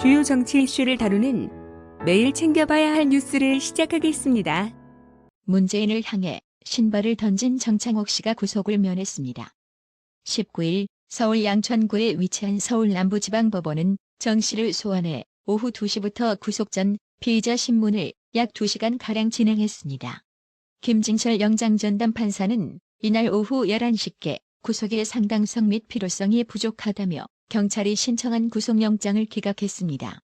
주요 정치 이슈를 다루는 매일 챙겨봐야 할 뉴스를 시작하겠습니다. 문재인을 향해 신발을 던진 정창욱 씨가 구속을 면했습니다. 19일 서울 양천구에 위치한 서울 남부지방법원은 정 씨를 소환해 오후 2시부터 구속 전 피의자 신문을 약 2시간가량 진행했습니다. 김진철 영장전담 판사는 이날 오후 11시께 구속의 상당성 및 필요성이 부족하다며 경찰이 신청한 구속영장을 기각했습니다.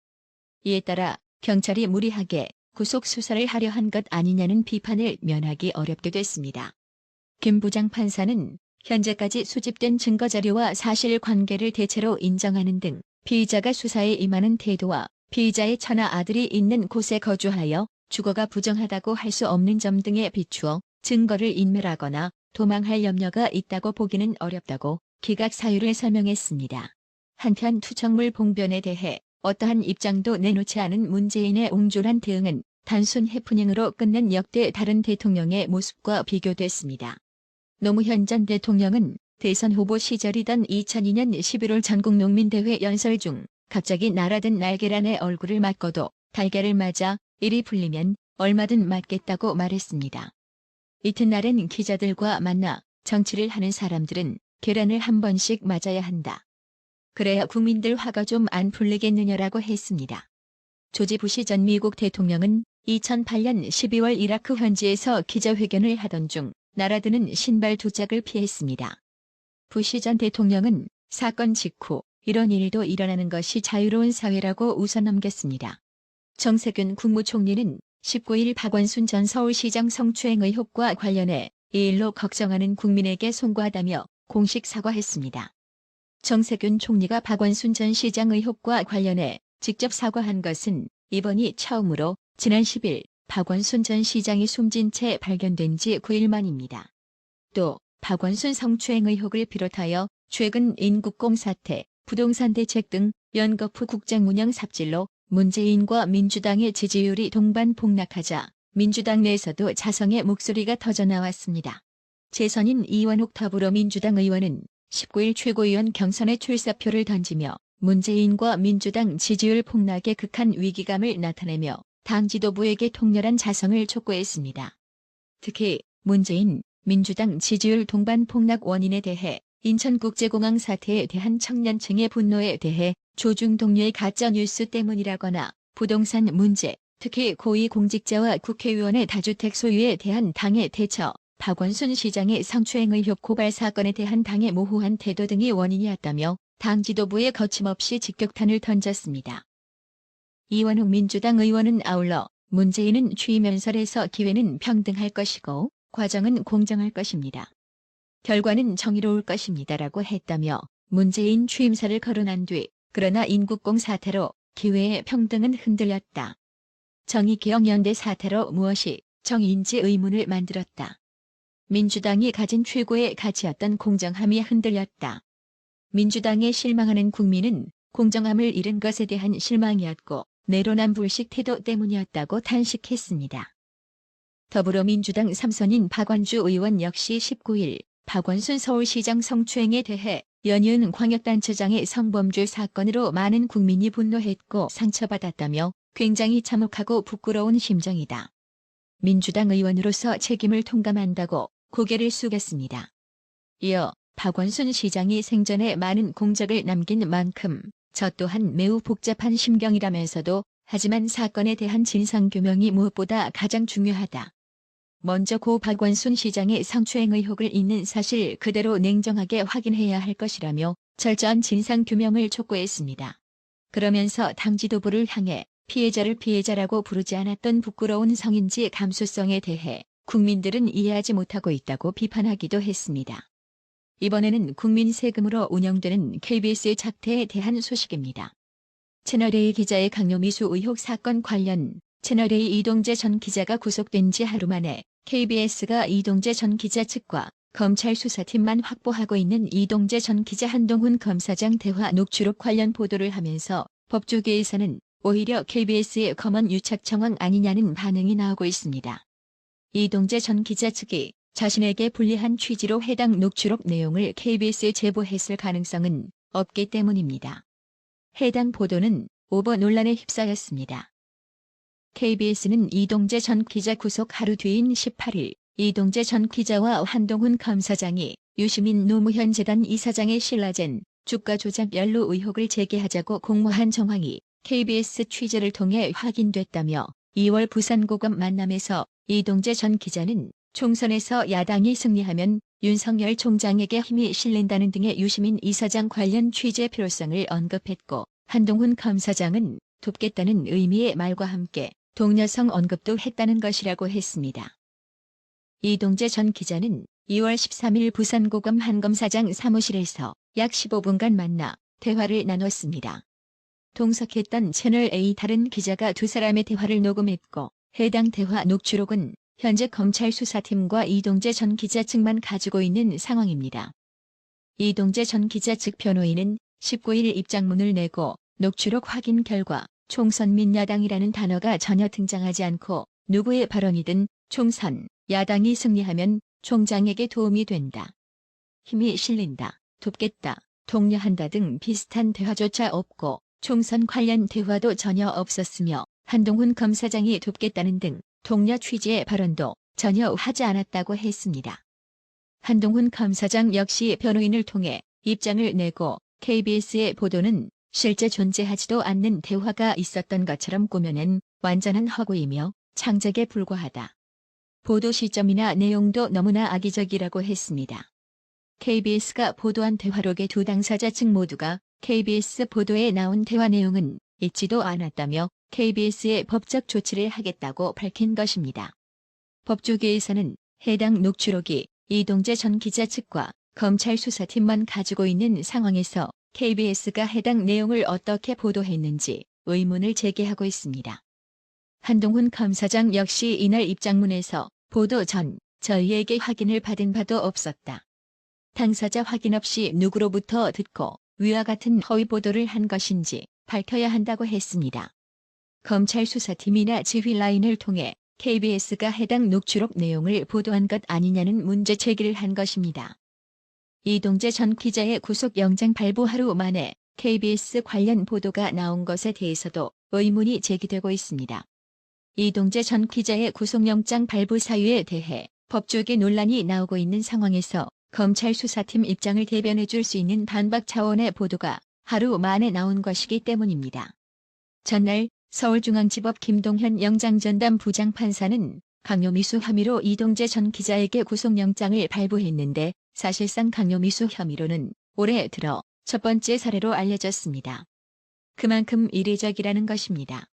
이에 따라 경찰이 무리하게 구속 수사를 하려 한 것 아니냐는 비판을 면하기 어렵게 됐습니다. 김 부장판사는 현재까지 수집된 증거자료와 사실관계를 대체로 인정하는 등 피의자가 수사에 임하는 태도와 피의자의 처나 아들이 있는 곳에 거주하여 주거가 부정하다고 할 수 없는 점 등에 비추어 증거를 인멸하거나 도망할 염려가 있다고 보기는 어렵다고 기각 사유를 설명했습니다. 한편 투척물 봉변에 대해 어떠한 입장도 내놓지 않은 문재인의 옹졸한 대응은 단순 해프닝으로 끝낸 역대 다른 대통령의 모습과 비교됐습니다. 노무현 전 대통령은 대선 후보 시절이던 2002년 11월 전국농민대회 연설 중 갑자기 날아든 날계란의 얼굴을 맞고도 달걀을 맞아 일이 풀리면 얼마든 맞겠다고 말했습니다. 이튿날엔 기자들과 만나 정치를 하는 사람들은 계란을 한 번씩 맞아야 한다. 그래야 국민들 화가 좀 안 풀리겠느냐라고 했습니다. 조지 부시 전 미국 대통령은 2008년 12월 이라크 현지에서 기자회견을 하던 중 날아드는 신발 두 짝을 피했습니다. 부시 전 대통령은 사건 직후 이런 일도 일어나는 것이 자유로운 사회라고 웃어넘겼습니다. 정세균 국무총리는 19일 박원순 전 서울시장 성추행 의혹과 관련해 이 일로 걱정하는 국민에게 송구하다며 공식 사과했습니다. 정세균 총리가 박원순 전 시장 의혹과 관련해 직접 사과한 것은 이번이 처음으로 지난 10일 박원순 전 시장이 숨진 채 발견된 지 9일 만입니다. 또 박원순 성추행 의혹을 비롯하여 최근 인국공 사태, 부동산 대책 등 연거푸 국정 운영 삽질로 문재인과 민주당의 지지율이 동반 폭락하자 민주당 내에서도 자성의 목소리가 터져나왔습니다. 재선인 이완욱 더불어민주당 의원은 19일 최고위원 경선에 출사표를 던지며 문재인과 민주당 지지율 폭락의 극한 위기감을 나타내며 당 지도부에게 통렬한 자성을 촉구했습니다. 특히 문재인, 민주당 지지율 동반 폭락 원인에 대해 인천국제공항 사태에 대한 청년층의 분노에 대해 조중동료의 가짜뉴스 때문이라거나 부동산 문제, 특히 고위공직자와 국회의원의 다주택 소유에 대한 당의 대처, 박원순 시장의 성추행 의혹 고발 사건에 대한 당의 모호한 태도 등이 원인이었다며 당 지도부에 거침없이 직격탄을 던졌습니다. 이완욱 민주당 의원은 아울러 문재인은 취임 연설에서 기회는 평등할 것이고 과정은 공정할 것입니다. 결과는 정의로울 것입니다라고 했다며 문재인 취임사를 거론한 뒤 그러나 인국공 사태로 기회의 평등은 흔들렸다. 정의개혁연대 사태로 무엇이 정의인지 의문을 만들었다. 민주당이 가진 최고의 가치였던 공정함이 흔들렸다. 민주당에 실망하는 국민은 공정함을 잃은 것에 대한 실망이었고 내로남불식 태도 때문이었다고 탄식했습니다. 더불어민주당 삼선인 박완주 의원 역시 19일 박원순 서울시장 성추행에 대해 연이은 광역단체장의 성범죄 사건으로 많은 국민이 분노했고 상처받았다며 굉장히 참혹하고 부끄러운 심정이다. 민주당 의원으로서 책임을 통감한다고 고개를 숙였습니다. 이어 박원순 시장이 생전에 많은 공적을 남긴 만큼 저 또한 매우 복잡한 심경이라면서도 하지만 사건에 대한 진상규명이 무엇보다 가장 중요하다. 먼저 고 박원순 시장의 성추행 의혹을 있는 사실 그대로 냉정하게 확인해야 할 것이라며 철저한 진상규명을 촉구했습니다. 그러면서 당 지도부를 향해 피해자를 피해자라고 부르지 않았던 부끄러운 성인지 감수성에 대해 국민들은 이해하지 못하고 있다고 비판하기도 했습니다. 이번에는 국민 세금으로 운영되는 KBS의 착태에 대한 소식입니다. 채널A 기자의 강요미수 의혹 사건 관련 채널A 이동재 전 기자가 구속된 지 하루 만에 KBS가 이동재 전 기자 측과 검찰 수사팀만 확보하고 있는 이동재 전 기자 한동훈 검사장 대화 녹취록 관련 보도를 하면서 법조계에서는 오히려 KBS의 검언 유착 정황 아니냐는 반응이 나오고 있습니다. 이동재 전 기자 측이 자신에게 불리한 취지로 해당 녹취록 내용을 KBS에 제보했을 가능성은 없기 때문입니다. 해당 보도는 오버 논란에 휩싸였습니다. KBS는 이동재 전 기자 구속 하루 뒤인 18일 이동재 전 기자와 한동훈 검사장이 유시민 노무현 재단 이사장의 신라젠 주가 조작 연루 의혹을 제기하자고 공모한 정황이 KBS 취재를 통해 확인됐다며 2월 부산고검 만남에서 이동재 전 기자는 총선에서 야당이 승리하면 윤석열 총장에게 힘이 실린다는 등의 유시민 이사장 관련 취재 필요성을 언급했고 한동훈 검사장은 돕겠다는 의미의 말과 함께 동료성 언급도 했다는 것이라고 했습니다. 이동재 전 기자는 2월 13일 부산고검 한 검사장 사무실에서 약 15분간 만나 대화를 나눴습니다. 동석했던 채널A 다른 기자가 두 사람의 대화를 녹음했고 해당 대화 녹취록은 현재 검찰 수사팀과 이동재 전 기자 측만 가지고 있는 상황입니다. 이동재 전 기자 측 변호인은 19일 입장문을 내고 녹취록 확인 결과 총선 민 야당이라는 단어가 전혀 등장하지 않고 누구의 발언이든 총선, 야당이 승리하면 총장에게 도움이 된다. 힘이 실린다. 돕겠다. 독려한다 등 비슷한 대화조차 없고 총선 관련 대화도 전혀 없었으며 한동훈 검사장이 돕겠다는 등 독려 취지의 발언도 전혀 하지 않았다고 했습니다. 한동훈 검사장 역시 변호인을 통해 입장을 내고 KBS의 보도는 실제 존재하지도 않는 대화가 있었던 것처럼 꾸며낸 완전한 허구이며 창작에 불과하다. 보도 시점이나 내용도 너무나 악의적이라고 했습니다. KBS가 보도한 대화록의 두 당사자 측 모두가 KBS 보도에 나온 대화 내용은 읽지도 않았다며 KBS의 법적 조치를 하겠다고 밝힌 것입니다. 법조계에서는 해당 녹취록이 이동재 전 기자 측과 검찰 수사팀만 가지고 있는 상황에서 KBS가 해당 내용을 어떻게 보도했는지 의문을 제기하고 있습니다. 한동훈 검사장 역시 이날 입장문에서 보도 전 저희에게 확인을 받은 바도 없었다. 당사자 확인 없이 누구로부터 듣고 위와 같은 허위 보도를 한 것인지 밝혀야 한다고 했습니다. 검찰 수사팀이나 지휘 라인을 통해 KBS가 해당 녹취록 내용을 보도한 것 아니냐는 문제 제기를 한 것입니다. 이동재 전 기자의 구속영장 발부 하루 만에 KBS 관련 보도가 나온 것에 대해서도 의문이 제기되고 있습니다. 이동재 전 기자의 구속영장 발부 사유에 대해 법조계 논란이 나오고 있는 상황에서 검찰 수사팀 입장을 대변해 줄 수 있는 반박 차원의 보도가 하루 만에 나온 것이기 때문입니다. 전날 서울중앙지법 김동현 영장전담 부장판사는 강요미수 혐의로 이동재 전 기자에게 구속영장을 발부했는데 사실상 강요미수 혐의로는 올해 들어 첫 번째 사례로 알려졌습니다. 그만큼 이례적이라는 것입니다.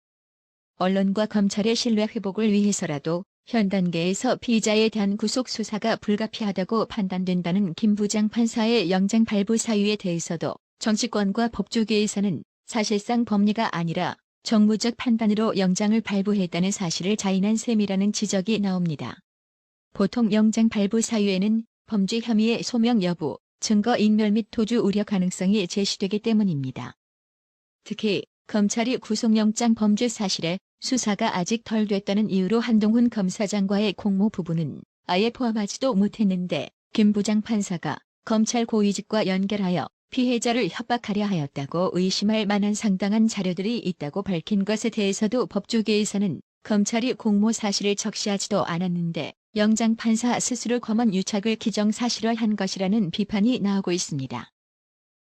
언론과 검찰의 신뢰 회복을 위해서라도 현 단계에서 피의자에 대한 구속 수사가 불가피하다고 판단된다는 김 부장판사의 영장 발부 사유에 대해서도 정치권과 법조계에서는 사실상 법리가 아니라 정무적 판단으로 영장을 발부했다는 사실을 자인한 셈이라는 지적이 나옵니다. 보통 영장 발부 사유에는 범죄 혐의의 소명 여부, 증거 인멸 및 도주 우려 가능성이 제시되기 때문입니다. 특히 검찰이 구속영장 범죄 사실에 수사가 아직 덜 됐다는 이유로 한동훈 검사장과의 공모 부분은 아예 포함하지도 못했는데 김 부장판사가 검찰 고위직과 연결하여 피해자를 협박하려 하였다고 의심할 만한 상당한 자료들이 있다고 밝힌 것에 대해서도 법조계에서는 검찰이 공모 사실을 적시하지도 않았는데 영장판사 스스로 검언 유착을 기정사실화한 것이라는 비판이 나오고 있습니다.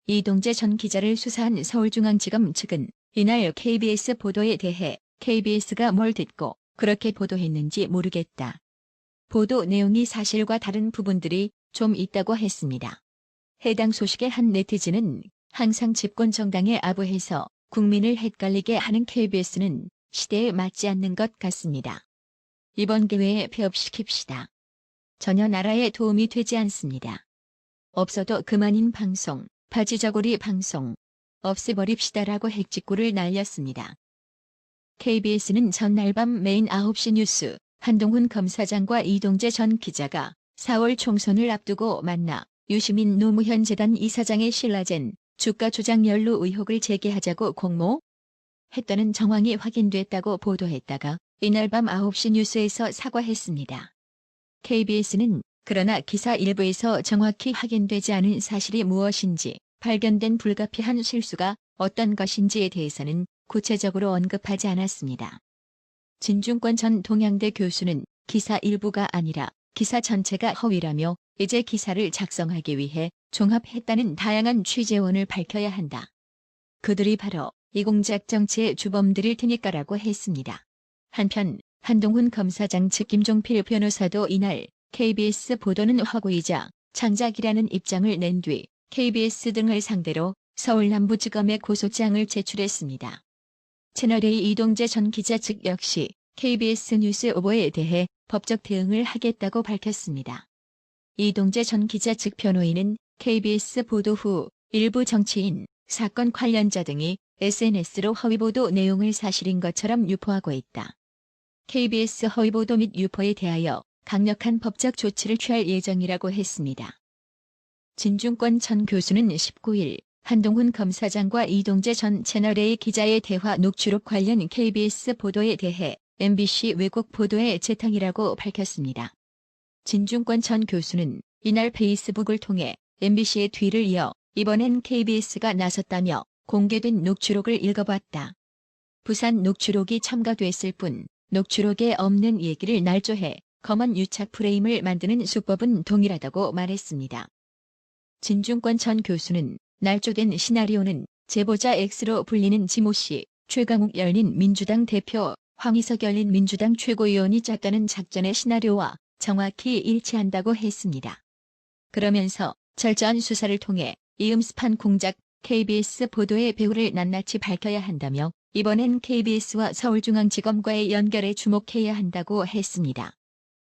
이동재 전 기자를 수사한 서울중앙지검 측은 이날 KBS 보도에 대해 KBS가 뭘 듣고 그렇게 보도했는지 모르겠다. 보도 내용이 사실과 다른 부분들이 좀 있다고 했습니다. 해당 소식에 한 네티즌은 항상 집권 정당에 아부해서 국민을 헷갈리게 하는 KBS는 시대에 맞지 않는 것 같습니다. 이번 기회에 폐업시킵시다. 전혀 나라에 도움이 되지 않습니다. 없어도 그만인 방송, 바지저고리 방송, 없애버립시다라고 핵직구를 날렸습니다. KBS는 전날 밤 메인 9시 뉴스 한동훈 검사장과 이동재 전 기자가 4월 총선을 앞두고 만나 유시민 노무현 재단 이사장의 신라젠 주가 조작 연루 의혹을 제기하자고 공모했다는 정황이 확인됐다고 보도했다가 이날 밤 9시 뉴스에서 사과했습니다. KBS는 그러나 기사 일부에서 정확히 확인되지 않은 사실이 무엇인지 발견된 불가피한 실수가 어떤 것인지에 대해서는 구체적으로 언급하지 않았습니다. 진중권 전 동양대 교수는 기사 일부가 아니라 기사 전체가 허위라며 이제 기사를 작성하기 위해 종합했다는 다양한 취재원을 밝혀야 한다. 그들이 바로 이 공작 정치의 주범들일 테니까라고 했습니다. 한편 한동훈 검사장 측 김종필 변호사도 이날 KBS 보도는 허구이자 창작이라는 입장을 낸 뒤 KBS 등을 상대로 서울남부지검에 고소장을 제출했습니다. 채널A 이동재 전 기자 측 역시 KBS 뉴스 오보에 대해 법적 대응을 하겠다고 밝혔습니다. 이동재 전 기자 측 변호인은 KBS 보도 후 일부 정치인, 사건 관련자 등이 SNS로 허위보도 내용을 사실인 것처럼 유포하고 있다. KBS 허위보도 및 유포에 대하여 강력한 법적 조치를 취할 예정이라고 했습니다. 진중권 전 교수는 19일 한동훈 검사장과 이동재 전 채널A 기자의 대화 녹취록 관련 KBS 보도에 대해 MBC 왜곡 보도의 재탕이라고 밝혔습니다. 진중권 전 교수는 이날 페이스북을 통해 MBC의 뒤를 이어 이번엔 KBS가 나섰다며 공개된 녹취록을 읽어봤다. 부산 녹취록이 첨가됐을 뿐 녹취록에 없는 얘기를 날조해 검언 유착 프레임을 만드는 수법은 동일하다고 말했습니다. 진중권 전 교수는 날조된 시나리오는 제보자 X로 불리는 지모 씨, 최강욱 열린민주당 대표, 황희석 열린민주당 최고위원이 짰다는 작전의 시나리오와 정확히 일치한다고 했습니다. 그러면서 철저한 수사를 통해 이 음습한 공작 KBS 보도의 배후를 낱낱이 밝혀야 한다며 이번엔 KBS와 서울중앙지검과의 연결에 주목해야 한다고 했습니다.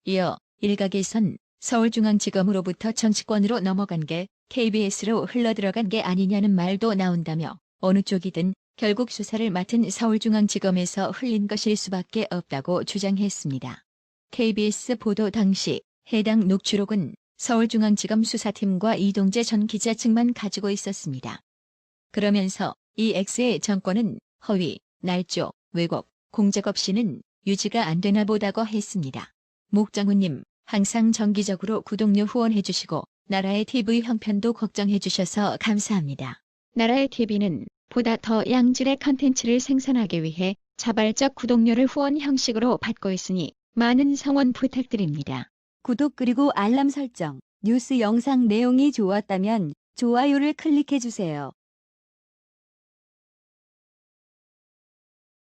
이어 일각에선 서울중앙지검으로부터 정치권으로 넘어간 게 KBS로 흘러들어간 게 아니냐는 말도 나온다며 어느 쪽이든 결국 수사를 맡은 서울중앙지검에서 흘린 것일 수밖에 없다고 주장했습니다. KBS 보도 당시 해당 녹취록은 서울중앙지검 수사팀과 이동재 전 기자 측만 가지고 있었습니다. 그러면서 이 X의 정권은 허위, 날조, 왜곡, 공작 없이는 유지가 안 되나 보다고 했습니다. 목정우님, 항상 정기적으로 구독료 후원해주시고 나라의 TV 형편도 걱정해주셔서 감사합니다. 나라의 TV는 보다 더 양질의 컨텐츠를 생산하기 위해 자발적 구독료를 후원 형식으로 받고 있으니 많은 성원 부탁드립니다. 구독 그리고 알람 설정, 뉴스 영상 내용이 좋았다면 좋아요를 클릭해주세요.